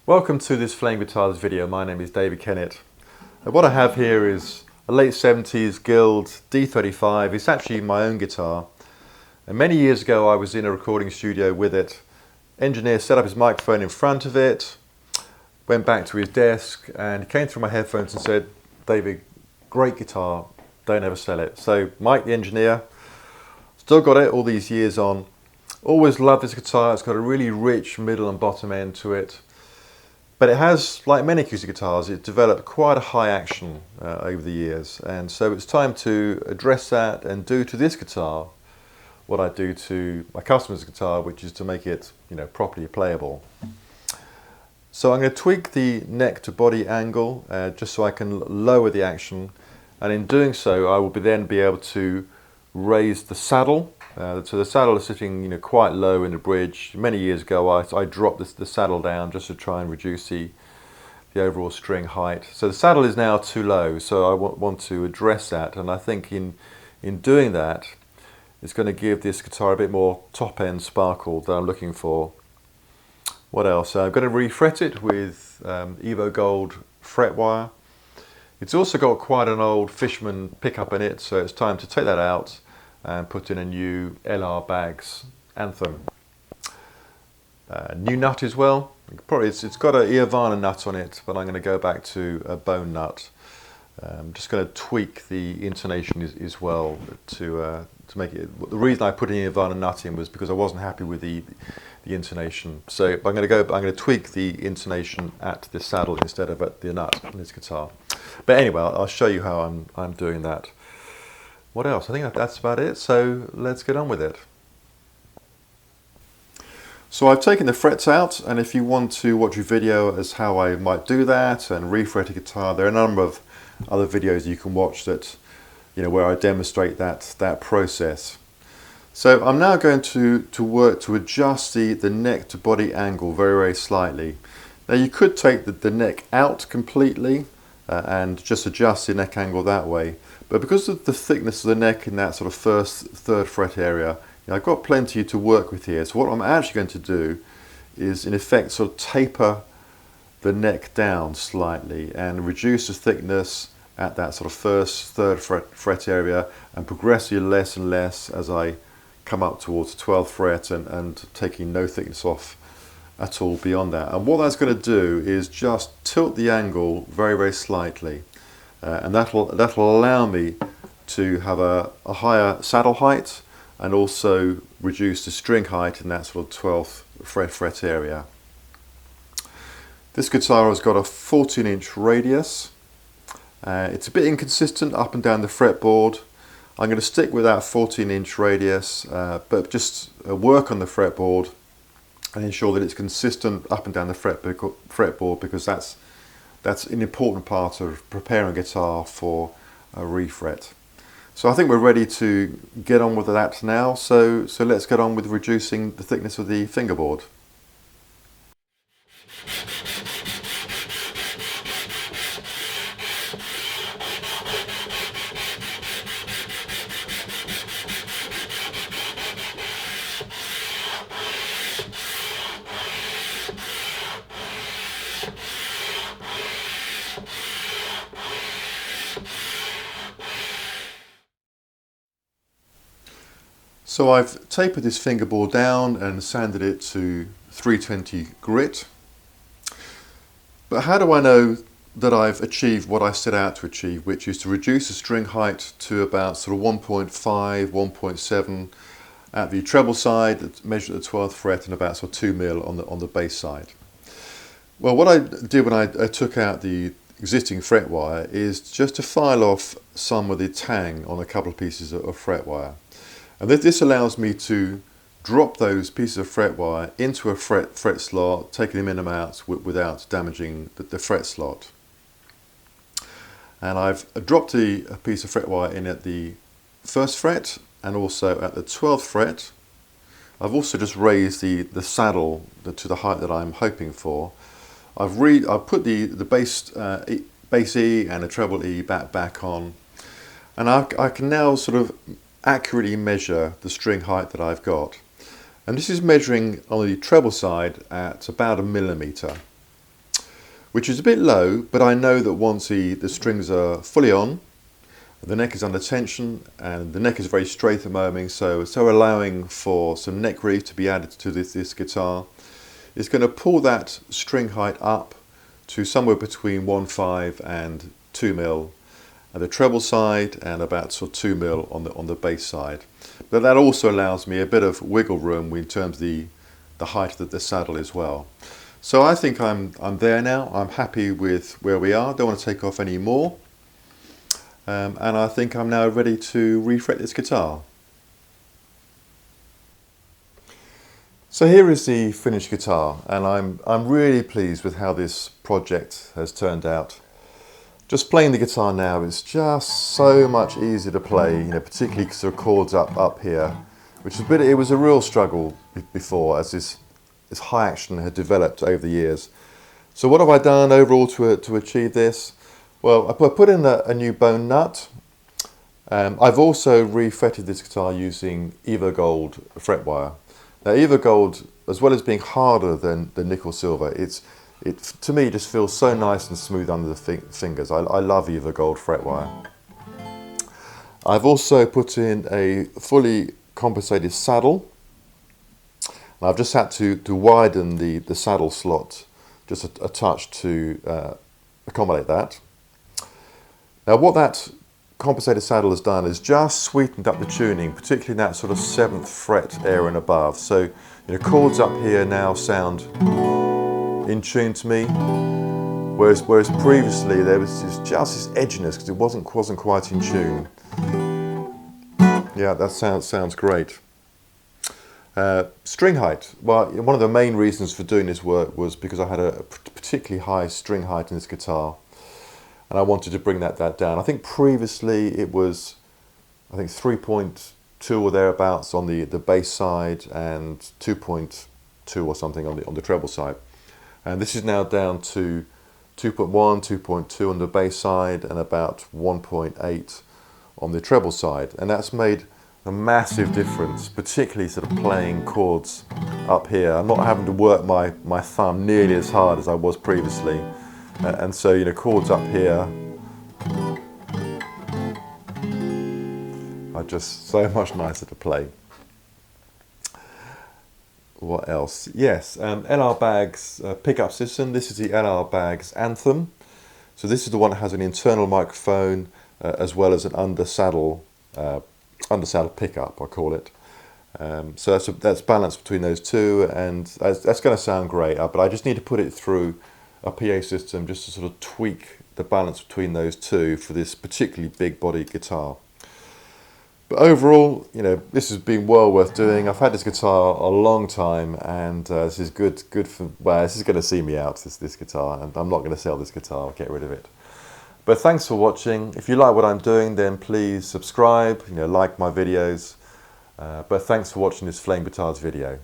Welcome to this Flame Guitars video. My name is David Kennett. What I have here is a late 70s Guild D35. It's actually my own guitar. And many years ago I was in a recording studio with it. Engineer set up his microphone in front of it, went back to his desk and he came through my headphones and said, "David, great guitar, don't ever sell it." So Mike the engineer, still got it all these years on. Always loved this guitar. It's got a really rich middle and bottom end to it. But it has, like many acoustic guitars, it developed quite a high action over the years. And so it's time to address that and do to this guitar what I do to my customer's guitar, which is to make it, properly playable. So I'm going to tweak the neck to body angle just so I can lower the action. And in doing so, I will then be able to raise the saddle. So the saddle is sitting quite low in the bridge. Many years ago I dropped the saddle down just to try and reduce the overall string height. So the saddle is now too low, so I want to address that, and I think in doing that it's going to give this guitar a bit more top end sparkle that I'm looking for. What else? I'm going to refret it with Evo Gold fret wire. It's also got quite an old Fishman pickup in it, so it's time to take that out and put in a new LR Bags Anthem. New nut as well. It's got an Iavana nut on it, but I'm going to go back to a bone nut. I'm just going to tweak the intonation as well to make it. The reason I put an Iavana nut in was because I wasn't happy with the intonation. So I'm going to tweak the intonation at the saddle instead of at the nut on this guitar. But anyway, I'll show you how I'm doing that. What else? I think that's about it, so let's get on with it. So I've taken the frets out, and if you want to watch a video as how I might do that and refret a guitar, there are a number of other videos you can watch that, where I demonstrate that process. So I'm now going to work to adjust the neck to body angle very, very slightly. Now you could take the neck out completely and just adjust the neck angle that way. But because of the thickness of the neck in that sort of third fret area, I've got plenty to work with here. So what I'm actually going to do is in effect sort of taper the neck down slightly and reduce the thickness at that sort of third fret area, and progressively less and less as I come up towards the 12th fret and taking no thickness off at all beyond that. And what that's going to do is just tilt the angle very, very slightly. And that'll allow me to have a higher saddle height and also reduce the string height in that sort of 12th fret area. This guitar has got a 14-inch radius. It's a bit inconsistent up and down the fretboard. I'm going to stick with that 14-inch radius, but just work on the fretboard and ensure that it's consistent up and down the fretboard, because that's an important part of preparing a guitar for a refret. So I think we're ready to get on with that now. So let's get on with reducing the thickness of the fingerboard. So I've tapered this fingerboard down and sanded it to 320 grit. But how do I know that I've achieved what I set out to achieve, which is to reduce the string height to about sort of 1.5, 1.7 at the treble side, measured at the 12th fret, and about sort of 2 mil on the bass side? Well, what I did when I took out the existing fret wire is just to file off some of the tang on a couple of pieces of fret wire. And this allows me to drop those pieces of fret wire into a fret slot, taking them in and out without damaging the fret slot. And I've dropped a piece of fret wire in at the 1st fret and also at the 12th fret. I've also just raised the saddle to the height that I'm hoping for. I've put the bass E and the treble E back on, and I can now sort of accurately measure the string height that I've got. And this is measuring on the treble side at about 1 millimeter. which is a bit low, but I know that once the strings are fully on, the neck is under tension and the neck is very straight at the moment, so allowing for some neck relief to be added to this guitar. It's going to pull that string height up to somewhere between 1.5 and 2 mil at the treble side and about sort of 2 mil on the bass side. But that also allows me a bit of wiggle room in terms of the height of the saddle as well. So I think I'm there now. I'm happy with where we are. Don't want to take off any more. And I think I'm now ready to refret this guitar. So here is the finished guitar, and I'm really pleased with how this project has turned out. Just playing the guitar now is just so much easier to play, you know, particularly because there are chords up here, which it was a real struggle before as this high action had developed over the years. So what have I done overall to achieve this? Well, I put in a new bone nut. I've also refretted this guitar using Evo Gold fret wire. Now Evo Gold, as well as being harder than the nickel silver, it to me just feels so nice and smooth under the fingers. I love Evo Gold fret wire. I've also put in a fully compensated saddle. I've just had to widen the saddle slot just a touch to accommodate that. Now what that compensated saddle has done is just sweetened up the tuning, particularly in that sort of 7th fret area and above. So, you know, chords up here now sound in tune to me, whereas previously there was just this edginess because it wasn't quite in tune. Yeah, that sounds great. String height. Well, one of the main reasons for doing this work was because I had a particularly high string height in this guitar, and I wanted to bring that down. I think previously it was, 3.2 or thereabouts on the bass side and 2.2 or something on the treble side. And this is now down to 2.1, 2.2 on the bass side and about 1.8 on the treble side. And that's made a massive difference, particularly sort of playing chords up here. I'm not having to work my thumb nearly as hard as I was previously. And so, you know, chords up here are just so much nicer to play. What else? Yes, LR Baggs pickup system. This is the LR Baggs Anthem. So this is the one that has an internal microphone as well as an under saddle pickup, I call it. So that's balanced between those two, and that's going to sound great. But I just need to put it through a PA system just to sort of tweak the balance between those two for this particularly big body guitar. But overall, you know, this has been well worth doing. I've had this guitar a long time, and this is good for, well, this is going to see me out, this guitar, and I'm not going to sell this guitar, I'll get rid of it. But thanks for watching. If you like what I'm doing, then please subscribe, you know, like my videos. But thanks for watching this Flame Guitars video.